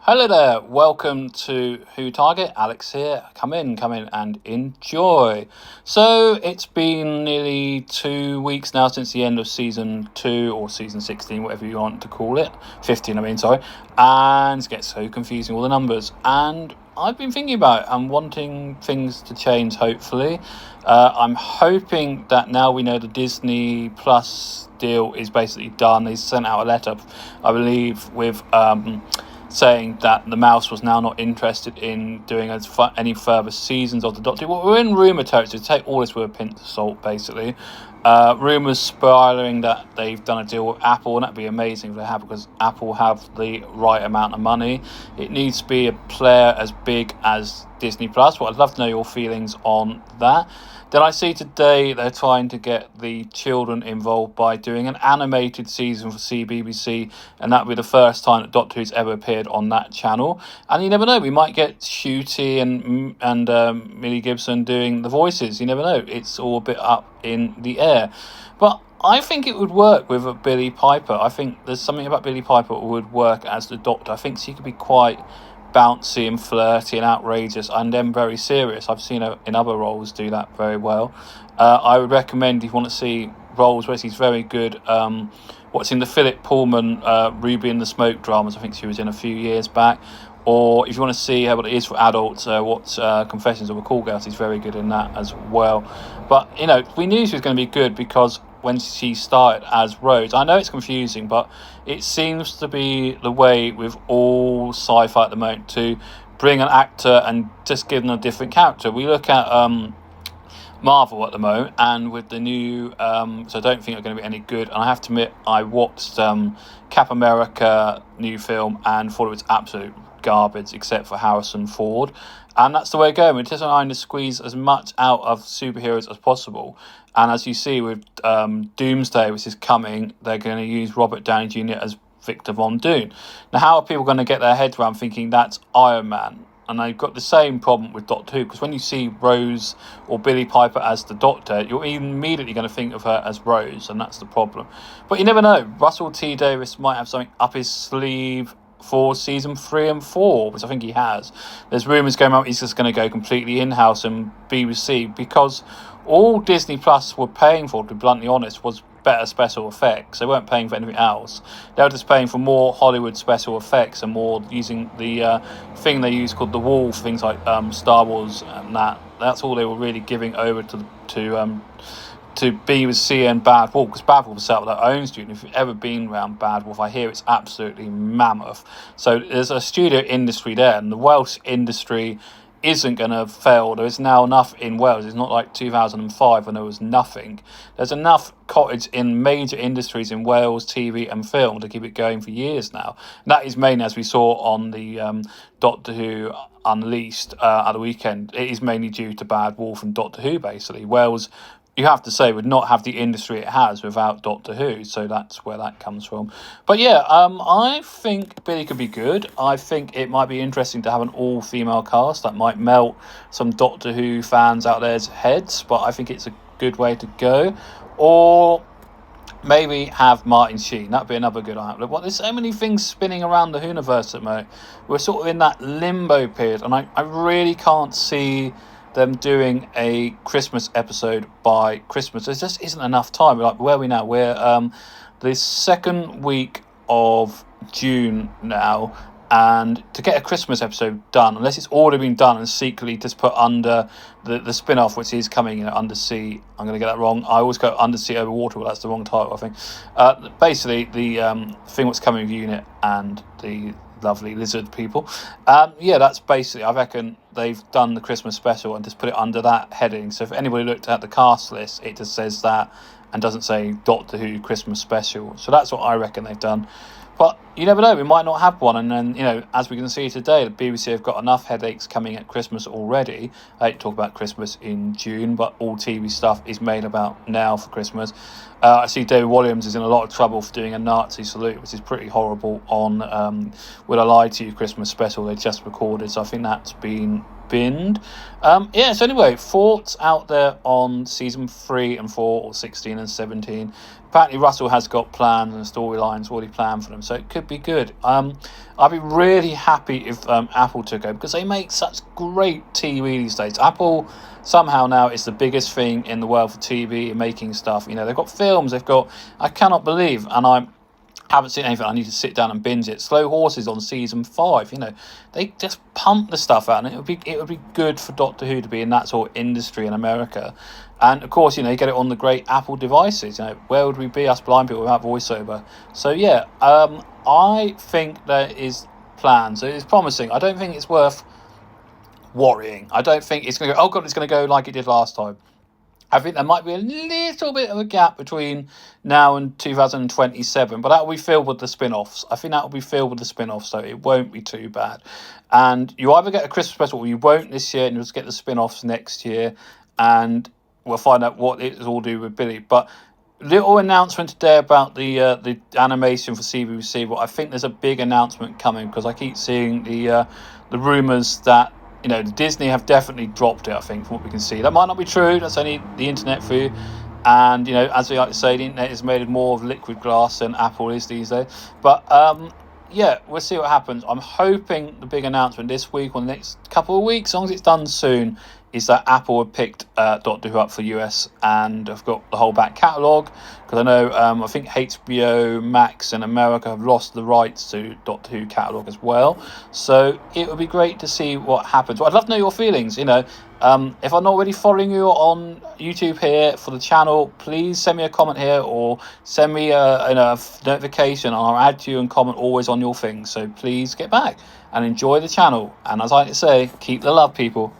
Hello there, welcome to Who Target. Alex here. Come in and enjoy. So it's been nearly 2 weeks now since the end of season 2 or season 16, whatever you want to call it. 15, and it gets so confusing, all the numbers. And I've been thinking about it and wanting things to change, hopefully. I'm hoping that now we know the Disney Plus deal is basically done. They sent out a letter, I believe, with saying that the Mouse was now not interested in doing any further seasons of the Doctor Who. Well, we're in rumour territory, so take all this with a pinch of salt, basically. Rumours spiralling that they've done a deal with Apple, and that'd be amazing if they have, because Apple have the right amount of money. It needs to be a player as big as Disney Plus. Well, I'd love to know your feelings on that. Then I see today they're trying to get the children involved by doing an animated season for CBBC, and that'll be the first time that Doctor Who's ever appeared on that channel. And you never know, we might get Shooty and Millie Gibson doing the voices. You never know. It's all a bit up in the air. But I think it would work with a Billie Piper. I think there's something about Billie Piper that would work as the Doctor. I think she could be quite bouncy and flirty and outrageous, and then very serious. I've seen her in other roles do that very well. I would recommend, if you want to see roles where she's very good, what's in the Philip Pullman Ruby and the Smoke dramas. I think she was in a few years back. Or if you want to see what it is for adults, what's Confessions of a Call Girl, she's very good in that as well. But, we knew she was going to be good because when she started as Rose, I know it's confusing, but it seems to be the way with all sci-fi at the moment to bring an actor and just give them a different character. We look at Marvel at the moment, and with the new, so I don't think they're going to be any good. And I have to admit, I watched Cap America new film and thought it was absolute garbage, except for Harrison Ford. And that's the way to go. We're just trying to squeeze as much out of superheroes as possible. And as you see with Doomsday, which is coming, they're going to use Robert Downey Jr. as Victor Von Doom. Now, how are people going to get their heads around thinking that's Iron Man? And they've got the same problem with Doctor Who, because when you see Rose or Billie Piper as the Doctor, you're immediately going to think of her as Rose, and that's the problem. But you never know. Russell T Davies might have something up his sleeve for season 3 and 4, which I think he has. There's rumours going around he's just going to go completely in-house and BBC, because all Disney Plus were paying for, to be bluntly honest, was better special effects. They weren't paying for anything else. They were just paying for more Hollywood special effects and more using the thing they use called the Wall for things like Star Wars and that. That's all they were really giving over to BBC and Bad Wolf, because Bad Wolf set up their own studio. If you've ever been around Bad Wolf, I hear it's absolutely mammoth. So there's a studio industry there, and the Welsh industry isn't going to fail. There is now enough in Wales. It's not like 2005 when there was nothing. There's enough cottage in major industries in Wales, TV and film, to keep it going for years now. And that is mainly, as we saw on the Doctor Who Unleashed at the weekend, it is mainly due to Bad Wolf and Doctor Who, basically. Wales, you have to say, would not have the industry it has without Doctor Who, so that's where that comes from. But yeah, I think Billie could be good. I think it might be interesting to have an all-female cast. That might melt some Doctor Who fans out there's heads, but I think it's a good way to go. Or maybe have Martin Sheen. That'd be another good outlet. Well, there's so many things spinning around the Whoniverse at the moment. We're sort of in that limbo period, and I really can't see them doing a Christmas episode by Christmas. There just isn't enough time. We're like, where are we now? We're the second week of June now, and to get a Christmas episode done, unless it's already been done and secretly just put under the spin-off, which is coming, Undersea. I'm going to get that wrong. I always go Undersea Over Water, but that's the wrong title, I think. Basically, the thing that's coming with Unit and the lovely lizard people. That's basically, I reckon they've done the Christmas special and just put it under that heading. So if anybody looked at the cast list, it just says that and doesn't say Doctor Who Christmas special. So that's what I reckon they've done. But you never know, we might not have one. And then, as we can see today, the BBC have got enough headaches coming at Christmas already. I hate to talk about Christmas in June, but all TV stuff is made about now for Christmas. I see David Williams is in a lot of trouble for doing a Nazi salute, which is pretty horrible, on Will I Lie to You Christmas special they just recorded. So I think that's been binned. So anyway, thoughts out there on season 3 and 4, or 16 and 17. Apparently Russell has got plans and storylines already planned for them, so it could be good. I'd be really happy if Apple took over, because they make such great TV these days. Apple somehow now is the biggest thing in the world for TV and making stuff. You know, they've got films, I cannot believe, and I haven't seen anything. I need to sit down and binge it. Slow Horses on season 5. You know, they just pump the stuff out, and it would be good for Doctor Who to be in that sort of industry in America. And of course, you know, you get it on the great Apple devices. You know, where would we be, us blind people, without voiceover? So yeah, I think there is plans. It's promising. I don't think it's worth worrying. I don't think it's going to go, oh God, it's going to go like it did last time. I think there might be a little bit of a gap between now and 2027, but that will be filled with the spin-offs. I think that will be filled with the spin-offs, so it won't be too bad. And you either get a Christmas special or you won't this year, and you'll just get the spin-offs next year, and we'll find out what it's all do with Billy. But little announcement today about the animation for CBBC, but I think there's a big announcement coming, because I keep seeing the rumours that, you know, Disney have definitely dropped it, I think, from what we can see. That might not be true. That's only the internet for you. And, you know, as we like to say, the internet is made of more of liquid glass than Apple is these days. But, yeah, we'll see what happens. I'm hoping the big announcement this week or the next couple of weeks, as long as it's done soon, is that Apple have picked Doctor Who up for US, and have got the whole back catalogue. Because I know, I think HBO Max in America have lost the rights to Doctor Who catalogue as well. So it would be great to see what happens. Well, I'd love to know your feelings. You know, if I'm not already following you on YouTube here for the channel, please send me a comment here, or send me a notification, and I'll add to you and comment always on your things. So please get back and enjoy the channel. And as I like to say, keep the love, people.